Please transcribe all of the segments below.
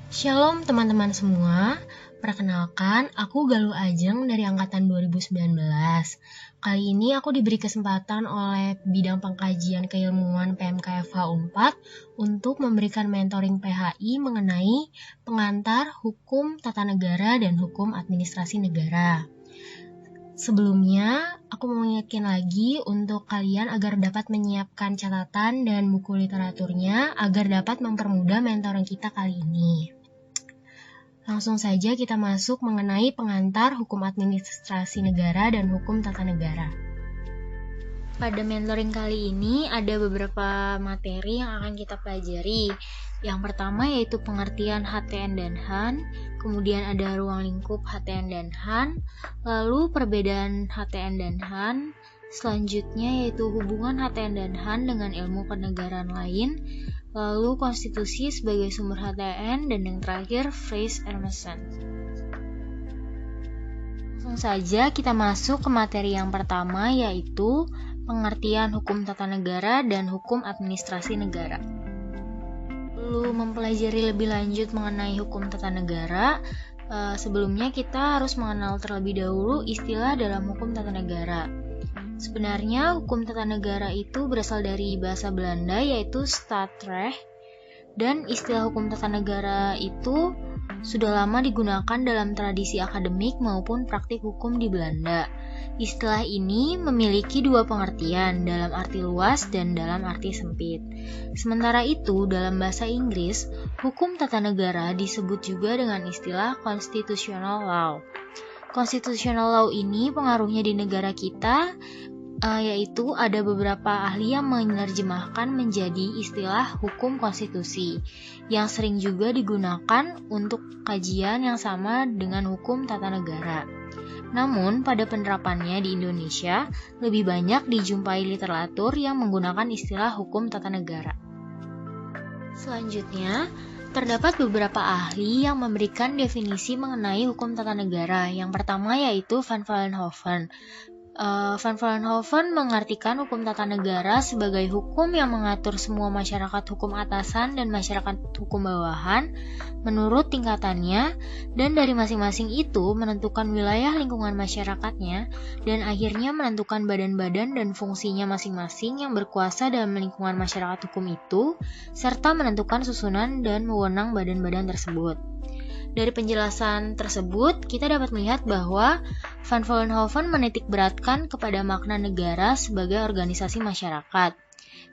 Shalom teman-teman semua, perkenalkan aku Galuh Ajeng dari angkatan 2019. Kali ini aku diberi kesempatan oleh bidang pengkajian keilmuan PMKFH Unpad untuk memberikan mentoring PHI mengenai pengantar hukum tata negara dan hukum administrasi negara. Sebelumnya, aku mau mengingatkan lagi untuk kalian agar dapat menyiapkan catatan dan buku literaturnya agar dapat mempermudah mentoring kita kali ini. Langsung saja kita masuk mengenai pengantar hukum administrasi negara dan hukum tata negara. Pada mentoring kali ini ada beberapa materi yang akan kita pelajari. Yang pertama yaitu pengertian HTN dan HAN, kemudian ada ruang lingkup HTN dan HAN, lalu perbedaan HTN dan HAN, selanjutnya yaitu hubungan HTN dan HAN dengan ilmu kenegaraan lain, lalu konstitusi sebagai sumber HTN, dan yang terakhir Friese Emerson. Langsung saja kita masuk ke materi yang pertama yaitu pengertian hukum tata negara dan hukum administrasi negara. Sebelum mempelajari lebih lanjut mengenai hukum tata negara, sebelumnya kita harus mengenal terlebih dahulu istilah dalam hukum tata negara. Sebenarnya hukum tata negara itu berasal dari bahasa Belanda yaitu Staatsrecht, dan istilah hukum tata negara itu sudah lama digunakan dalam tradisi akademik maupun praktik hukum di Belanda. Istilah ini memiliki dua pengertian, dalam arti luas dan dalam arti sempit. Sementara itu, dalam bahasa Inggris, hukum tata negara disebut juga dengan istilah constitutional law. Constitutional law ini pengaruhnya di negara kita, yaitu ada beberapa ahli yang menerjemahkan menjadi istilah hukum konstitusi, yang sering juga digunakan untuk kajian yang sama dengan hukum tata negara. Namun, pada penerapannya di Indonesia, lebih banyak dijumpai literatur yang menggunakan istilah hukum tata negara. Selanjutnya, terdapat beberapa ahli yang memberikan definisi mengenai hukum tata negara. Yang pertama yaitu Van Vollenhoven. Van Vollenhoven mengartikan hukum tata negara sebagai hukum yang mengatur semua masyarakat hukum atasan dan masyarakat hukum bawahan menurut tingkatannya, dan dari masing-masing itu menentukan wilayah lingkungan masyarakatnya dan akhirnya menentukan badan-badan dan fungsinya masing-masing yang berkuasa dalam lingkungan masyarakat hukum itu, serta menentukan susunan dan wewenang badan-badan tersebut. Dari penjelasan tersebut, kita dapat melihat bahwa Van Vollenhoven menitikberatkan kepada makna negara sebagai organisasi masyarakat.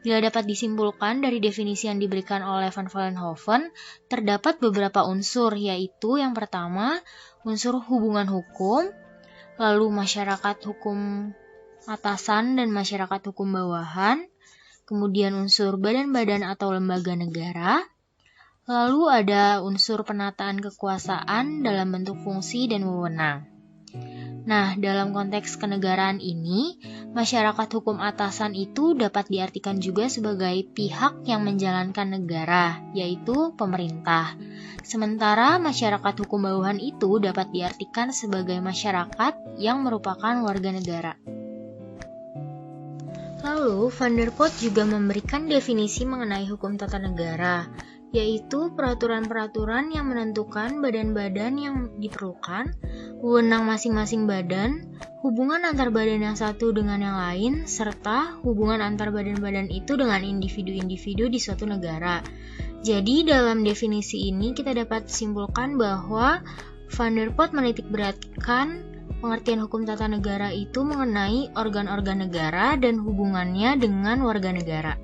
Bila dapat disimpulkan dari definisi yang diberikan oleh Van Vollenhoven, terdapat beberapa unsur, yaitu yang pertama, unsur hubungan hukum, lalu masyarakat hukum atasan dan masyarakat hukum bawahan, kemudian unsur badan-badan atau lembaga negara, lalu ada unsur penataan kekuasaan dalam bentuk fungsi dan wewenang. Nah, dalam konteks kenegaraan ini, masyarakat hukum atasan itu dapat diartikan juga sebagai pihak yang menjalankan negara, yaitu pemerintah. Sementara masyarakat hukum bawahan itu dapat diartikan sebagai masyarakat yang merupakan warga negara. Lalu, Van der Pot juga memberikan definisi mengenai hukum tata negara, yaitu peraturan-peraturan yang menentukan badan-badan yang diperlukan, wewenang masing-masing badan, hubungan antar badan yang satu dengan yang lain, serta hubungan antar badan-badan itu dengan individu-individu di suatu negara. Jadi dalam definisi ini kita dapat simpulkan bahwa Van der Pot menitikberatkan pengertian hukum tata negara itu mengenai organ-organ negara dan hubungannya dengan warga negara.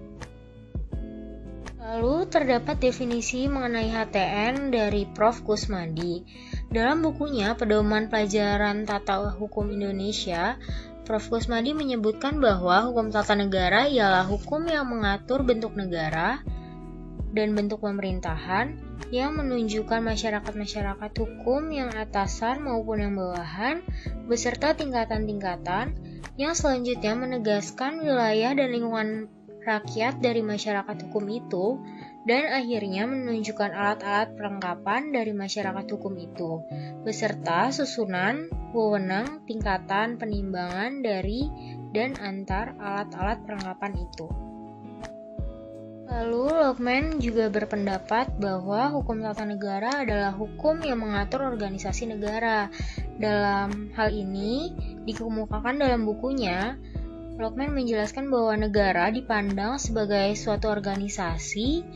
Lalu terdapat definisi mengenai HTN dari Prof. Kusmadi. Dalam bukunya Pedoman Pelajaran Tata Hukum Indonesia, Prof. Kusmadi menyebutkan bahwa hukum tata negara ialah hukum yang mengatur bentuk negara dan bentuk pemerintahan yang menunjukkan masyarakat-masyarakat hukum yang atasan maupun yang bawahan beserta tingkatan-tingkatan yang selanjutnya menegaskan wilayah dan lingkungan rakyat dari masyarakat hukum itu, dan akhirnya menunjukkan alat-alat perlengkapan dari masyarakat hukum itu, beserta susunan, wewenang, tingkatan, penimbangan dari dan antar alat-alat perlengkapan itu. Lalu Lockman juga berpendapat bahwa hukum tata negara adalah hukum yang mengatur organisasi negara. Dalam hal ini dikemukakan dalam bukunya, Lockman menjelaskan bahwa negara dipandang sebagai suatu organisasi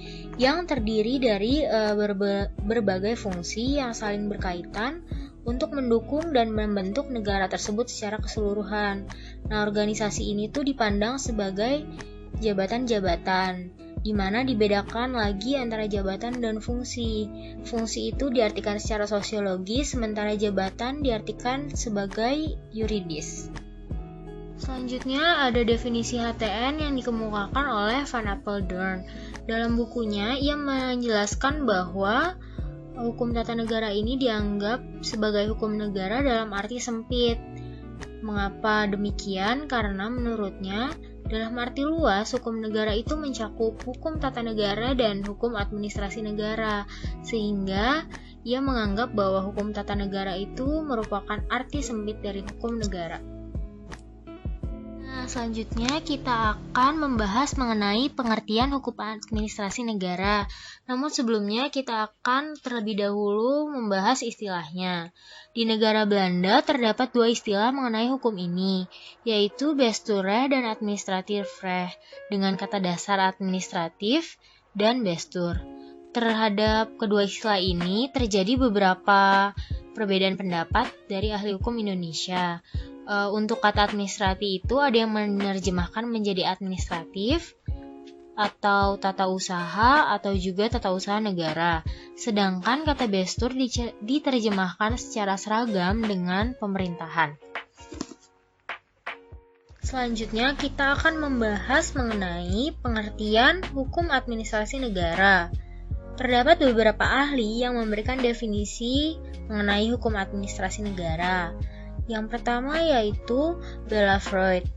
yang terdiri dari berbagai fungsi yang saling berkaitan untuk mendukung dan membentuk negara tersebut secara keseluruhan. Nah, organisasi ini tuh dipandang sebagai jabatan-jabatan, di mana dibedakan lagi antara jabatan dan fungsi. Fungsi itu diartikan secara sosiologis, sementara jabatan diartikan sebagai yuridis. Selanjutnya ada definisi HTN yang dikemukakan oleh Van Apeldoorn. Dalam bukunya, ia menjelaskan bahwa hukum tata negara ini dianggap sebagai hukum negara dalam arti sempit. Mengapa demikian? Karena menurutnya, dalam arti luas, hukum negara itu mencakup hukum tata negara dan hukum administrasi negara, sehingga ia menganggap bahwa hukum tata negara itu merupakan arti sempit dari hukum negara. Nah, selanjutnya kita akan membahas mengenai pengertian hukum administrasi negara. Namun sebelumnya kita akan terlebih dahulu membahas istilahnya. Di negara Belanda terdapat dua istilah mengenai hukum ini, yaitu Bestuurrecht dan Administratiefrecht, dengan kata dasar administratif dan Bestuur. Terhadap kedua istilah ini terjadi beberapa perbedaan pendapat dari ahli hukum Indonesia. Untuk kata administrasi itu ada yang menerjemahkan menjadi administratif, atau tata usaha, atau juga tata usaha negara. Sedangkan kata Bestuur diterjemahkan secara seragam dengan pemerintahan. Selanjutnya kita akan membahas mengenai pengertian hukum administrasi negara. Terdapat beberapa ahli yang memberikan definisi mengenai hukum administrasi negara. Yang pertama yaitu Bella Freud,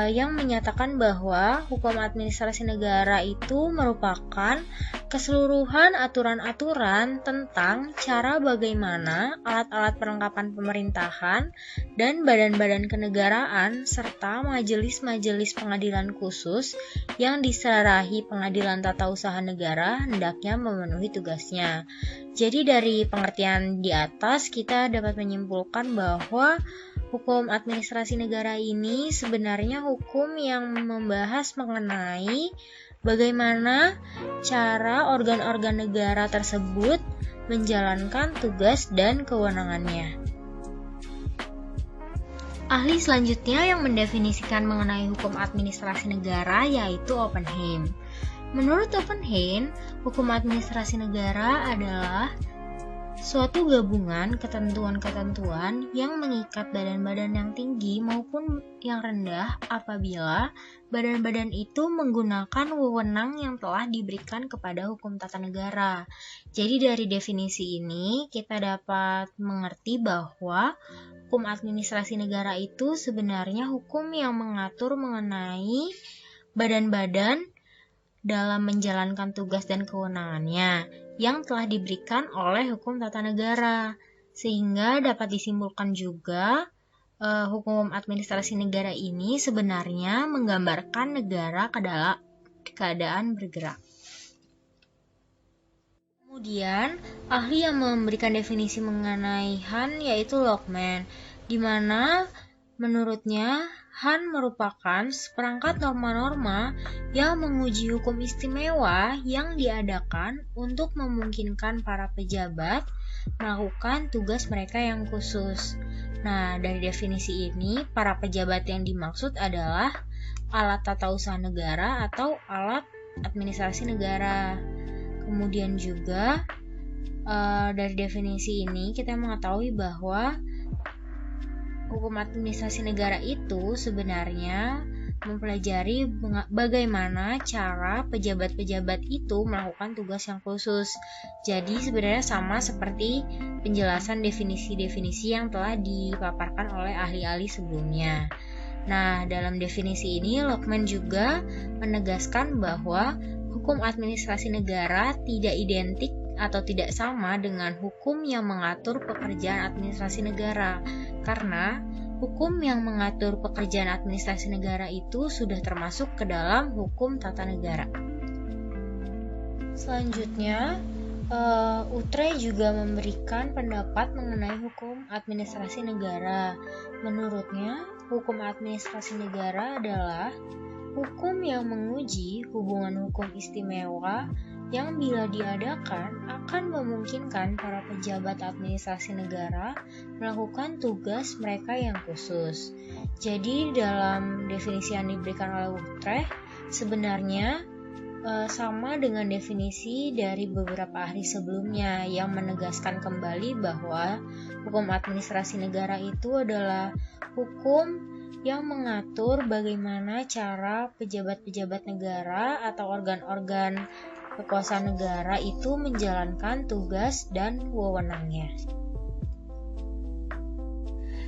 yang menyatakan bahwa hukum administrasi negara itu merupakan keseluruhan aturan-aturan tentang cara bagaimana alat-alat perlengkapan pemerintahan dan badan-badan kenegaraan serta majelis-majelis pengadilan khusus yang diserahi Pengadilan Tata Usaha Negara hendaknya memenuhi tugasnya. Jadi dari pengertian di atas kita dapat menyimpulkan bahwa hukum administrasi negara ini sebenarnya hukum yang membahas mengenai bagaimana cara organ-organ negara tersebut menjalankan tugas dan kewenangannya. Ahli selanjutnya yang mendefinisikan mengenai hukum administrasi negara yaitu Oppenheim. Menurut Oppenheim, hukum administrasi negara adalah suatu gabungan ketentuan-ketentuan yang mengikat badan-badan yang tinggi maupun yang rendah apabila badan-badan itu menggunakan wewenang yang telah diberikan kepada hukum tata negara. Jadi dari definisi ini kita dapat mengerti bahwa hukum administrasi negara itu sebenarnya hukum yang mengatur mengenai badan-badan dalam menjalankan tugas dan kewenangannya yang telah diberikan oleh hukum tata negara, sehingga dapat disimpulkan juga hukum administrasi negara ini sebenarnya menggambarkan negara ke dalam keadaan bergerak. Kemudian, ahli yang memberikan definisi mengenai Han yaitu Lockman, di mana menurutnya Han merupakan seperangkat norma-norma yang menguji hukum istimewa yang diadakan untuk memungkinkan para pejabat melakukan tugas mereka yang khusus. Nah, dari definisi ini, para pejabat yang dimaksud adalah alat tata usaha negara atau alat administrasi negara. Kemudian juga, dari definisi ini kita mengetahui bahwa hukum administrasi negara itu sebenarnya mempelajari bagaimana cara pejabat-pejabat itu melakukan tugas yang khusus. Jadi sebenarnya sama seperti penjelasan definisi-definisi yang telah dipaparkan oleh ahli-ahli sebelumnya. Nah, dalam definisi ini Lockman juga menegaskan bahwa hukum administrasi negara tidak identik atau tidak sama dengan hukum yang mengatur pekerjaan administrasi negara, karena hukum yang mengatur pekerjaan administrasi negara itu sudah termasuk ke dalam hukum tata negara. Selanjutnya, Utre juga memberikan pendapat mengenai hukum administrasi negara. Menurutnya, hukum administrasi negara adalah hukum yang menguji hubungan hukum istimewa yang bila diadakan akan memungkinkan para pejabat administrasi negara melakukan tugas mereka yang khusus. Jadi dalam definisi yang diberikan oleh Utrecht sebenarnya sama dengan definisi dari beberapa ahli sebelumnya yang menegaskan kembali bahwa hukum administrasi negara itu adalah hukum yang mengatur bagaimana cara pejabat-pejabat negara atau organ-organ kekuasaan negara itu menjalankan tugas dan wewenangnya.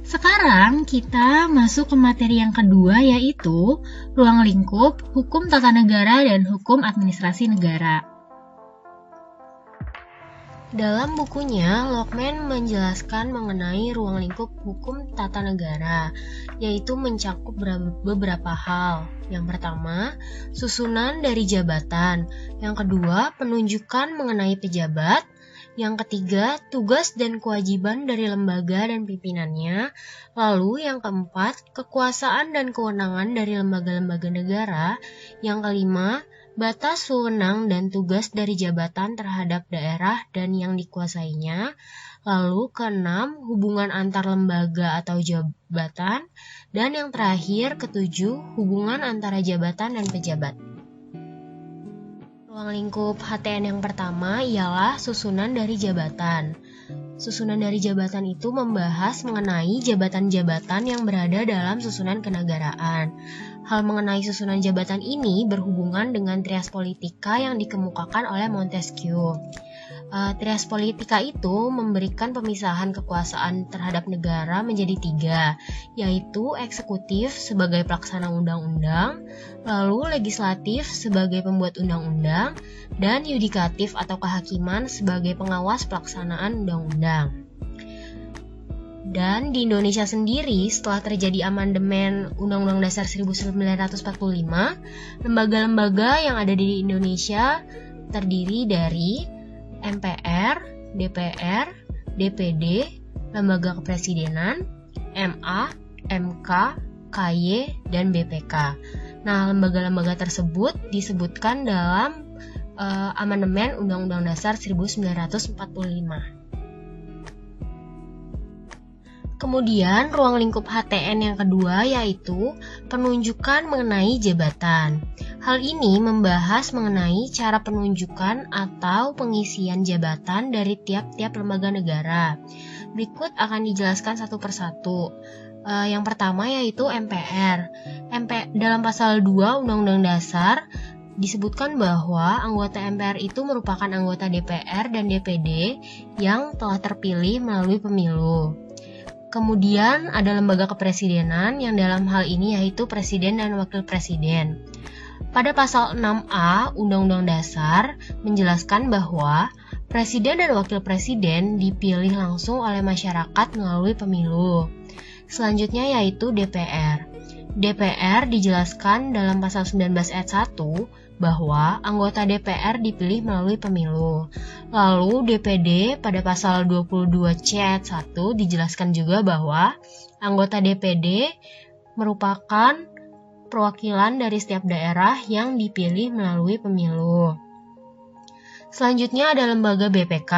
Sekarang kita masuk ke materi yang kedua, yaitu ruang lingkup, hukum tata negara, dan hukum administrasi negara. Dalam bukunya, Lockman menjelaskan mengenai ruang lingkup hukum tata negara, yaitu mencakup beberapa hal. Yang pertama, susunan dari jabatan. Yang kedua, penunjukan mengenai pejabat. Yang ketiga, tugas dan kewajiban dari lembaga dan pimpinannya. Lalu yang keempat, kekuasaan dan kewenangan dari lembaga-lembaga negara. Yang kelima, batas wewenang dan tugas dari jabatan terhadap daerah dan yang dikuasainya. Lalu keenam, hubungan antar lembaga atau jabatan. Dan yang terakhir, ketujuh, hubungan antara jabatan dan pejabat. Ruang lingkup HTN yang pertama ialah susunan dari jabatan. Susunan dari jabatan itu membahas mengenai jabatan-jabatan yang berada dalam susunan kenegaraan. Hal mengenai susunan jabatan ini berhubungan dengan trias politika yang dikemukakan oleh Montesquieu. Trias politika itu memberikan pemisahan kekuasaan terhadap negara menjadi tiga, yaitu eksekutif sebagai pelaksana undang-undang, lalu legislatif sebagai pembuat undang-undang, dan yudikatif atau kehakiman sebagai pengawas pelaksanaan undang-undang. Dan di Indonesia sendiri, setelah terjadi amandemen Undang-Undang Dasar 1945, lembaga-lembaga yang ada di Indonesia terdiri dari MPR, DPR, DPD, Lembaga Kepresidenan, MA, MK, KY, dan BPK. Nah, lembaga-lembaga tersebut disebutkan dalam amandemen Undang-Undang Dasar 1945. Kemudian, ruang lingkup HTN yang kedua yaitu penunjukan mengenai jabatan. Hal ini membahas mengenai cara penunjukan atau pengisian jabatan dari tiap-tiap lembaga negara. Berikut akan dijelaskan satu persatu. Yang pertama yaitu MPR. Dalam pasal 2 Undang-Undang Dasar disebutkan bahwa anggota MPR itu merupakan anggota DPR dan DPD yang telah terpilih melalui pemilu. Kemudian ada lembaga kepresidenan yang dalam hal ini yaitu presiden dan wakil presiden. Pada pasal 6A Undang-Undang Dasar menjelaskan bahwa presiden dan wakil presiden dipilih langsung oleh masyarakat melalui pemilu. Selanjutnya yaitu DPR. DPR dijelaskan dalam pasal 19 ayat 1 bahwa anggota DPR dipilih melalui pemilu. Lalu DPD pada pasal 22C ayat 1 dijelaskan juga bahwa anggota DPD merupakan perwakilan dari setiap daerah yang dipilih melalui pemilu. Selanjutnya ada lembaga BPK.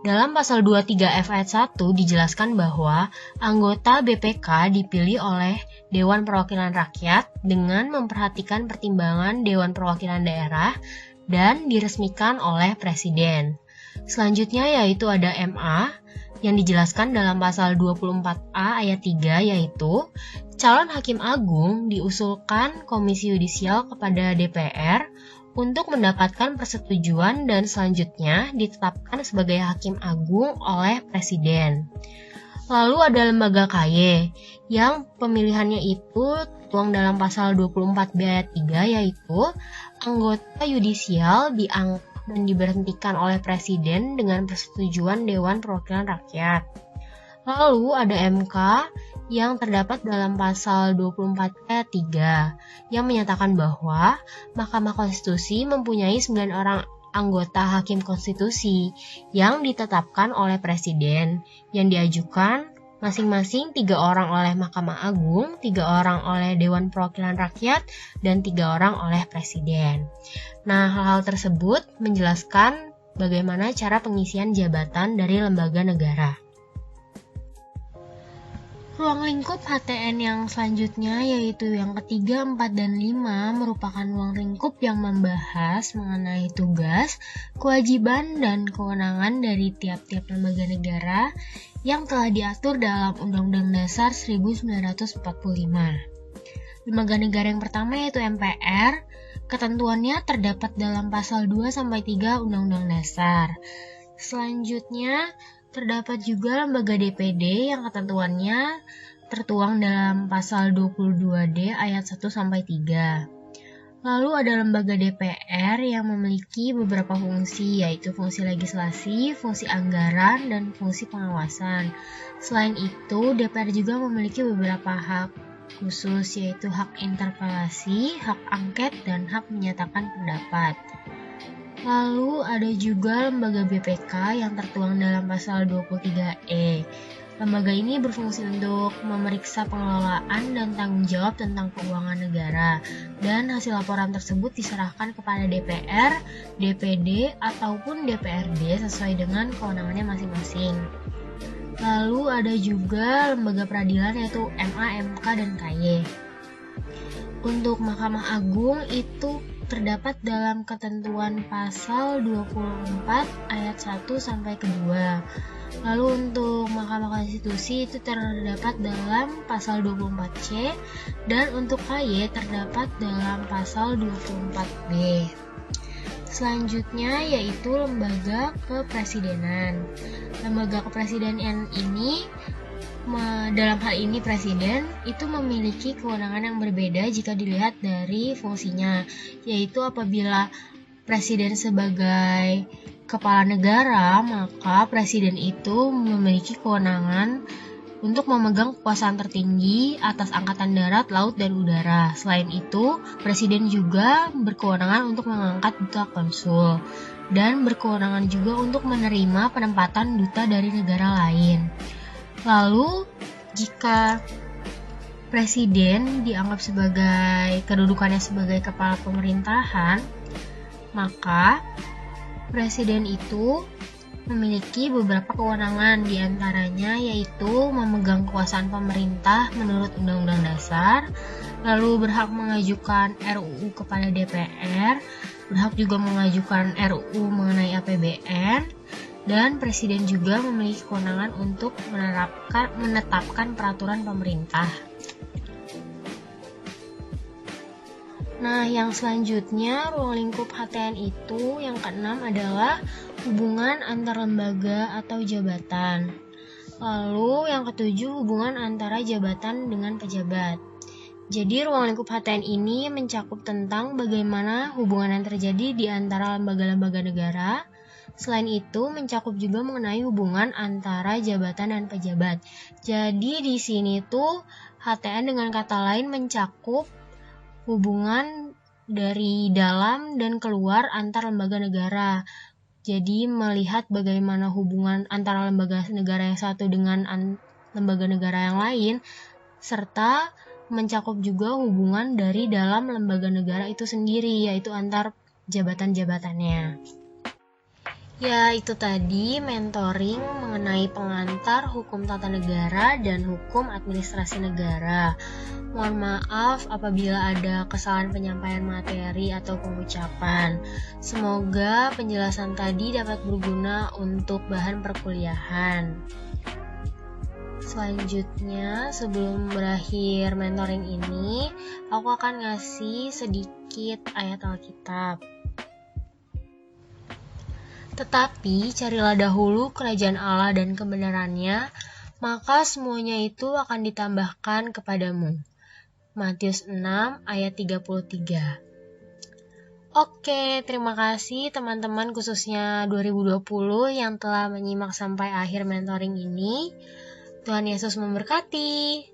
Dalam pasal 23F ayat 1 dijelaskan bahwa anggota BPK dipilih oleh Dewan Perwakilan Rakyat dengan memperhatikan pertimbangan Dewan Perwakilan Daerah dan diresmikan oleh Presiden. Selanjutnya yaitu ada MA yang dijelaskan dalam pasal 24A ayat 3 yaitu calon hakim agung diusulkan Komisi Yudisial kepada DPR untuk mendapatkan persetujuan dan selanjutnya ditetapkan sebagai hakim agung oleh Presiden. Lalu ada lembaga KY yang pemilihannya itu tertuang dalam pasal 24B ayat 3 yaitu anggota yudisial diangkat dan diberhentikan oleh Presiden dengan persetujuan Dewan Perwakilan Rakyat. Lalu ada MK yang terdapat dalam pasal 24 ayat 3 yang menyatakan bahwa Mahkamah Konstitusi mempunyai 9 orang anggota hakim konstitusi yang ditetapkan oleh presiden, yang diajukan masing-masing 3 orang oleh Mahkamah Agung, 3 orang oleh Dewan Perwakilan Rakyat, dan 3 orang oleh Presiden. Nah, hal-hal tersebut menjelaskan bagaimana cara pengisian jabatan dari lembaga negara. Ruang lingkup HTN yang selanjutnya yaitu yang ketiga, 4, dan 5 merupakan ruang lingkup yang membahas mengenai tugas, kewajiban, dan kewenangan dari tiap-tiap lembaga negara yang telah diatur dalam Undang-Undang Dasar 1945. Lembaga negara yang pertama yaitu MPR, ketentuannya terdapat dalam pasal 2-3 Undang-Undang Dasar. Selanjutnya, terdapat juga lembaga DPD yang ketentuannya tertuang dalam pasal 22D ayat 1-3. Lalu ada lembaga DPR yang memiliki beberapa fungsi, yaitu fungsi legislasi, fungsi anggaran, dan fungsi pengawasan. Selain itu, DPR juga memiliki beberapa hak khusus, yaitu hak interpelasi, hak angket, dan hak menyatakan pendapat. Lalu ada juga lembaga BPK yang tertuang dalam pasal 23E. Lembaga ini berfungsi untuk memeriksa pengelolaan dan tanggung jawab tentang keuangan negara, dan hasil laporan tersebut diserahkan kepada DPR, DPD, ataupun DPRD sesuai dengan kewenangannya masing-masing. Lalu ada juga lembaga peradilan yaitu MA, MK, dan KY. Untuk Mahkamah Agung itu terdapat dalam ketentuan pasal 24 ayat 1-2. Lalu untuk Mahkamah Konstitusi itu terdapat dalam pasal 24C, dan untuk KY terdapat dalam pasal 24B. Selanjutnya yaitu lembaga kepresidenan. Lembaga kepresidenan ini, dalam hal ini presiden, itu memiliki kewenangan yang berbeda jika dilihat dari fungsinya, yaitu apabila presiden sebagai kepala negara, maka presiden itu memiliki kewenangan untuk memegang kekuasaan tertinggi atas angkatan darat, laut, dan udara. Selain itu, presiden juga berkewenangan untuk mengangkat duta konsul dan berkewenangan juga untuk menerima penempatan duta dari negara lain. Lalu, jika presiden dianggap sebagai kedudukannya sebagai kepala pemerintahan, maka presiden itu memiliki beberapa kewenangan, diantaranya yaitu memegang kekuasaan pemerintah menurut Undang-Undang Dasar, lalu berhak mengajukan RUU kepada DPR, berhak juga mengajukan RUU mengenai APBN, dan presiden juga memiliki kewenangan untuk menetapkan peraturan pemerintah. Nah, yang selanjutnya ruang lingkup HTN itu yang keenam adalah hubungan antar lembaga atau jabatan. Lalu yang ketujuh hubungan antara jabatan dengan pejabat. Jadi ruang lingkup HTN ini mencakup tentang bagaimana hubungan yang terjadi di antara lembaga-lembaga negara. Selain itu mencakup juga mengenai hubungan antara jabatan dan pejabat. Jadi di sini tuh HTN dengan kata lain mencakup hubungan dari dalam dan keluar antar lembaga negara. Jadi melihat bagaimana hubungan antara lembaga negara yang satu dengan lembaga negara yang lain, serta mencakup juga hubungan dari dalam lembaga negara itu sendiri, yaitu antar jabatan-jabatannya. Ya, itu tadi mentoring mengenai pengantar hukum tata negara dan hukum administrasi negara. Mohon maaf apabila ada kesalahan penyampaian materi atau pengucapan. Semoga penjelasan tadi dapat berguna untuk bahan perkuliahan. Selanjutnya, sebelum berakhir mentoring ini, aku akan ngasih sedikit ayat Alkitab. Tetapi carilah dahulu kerajaan Allah dan kebenarannya, maka semuanya itu akan ditambahkan kepadamu. Matius 6 ayat 33. Oke, terima kasih teman-teman khususnya 2020 yang telah menyimak sampai akhir mentoring ini. Tuhan Yesus memberkati.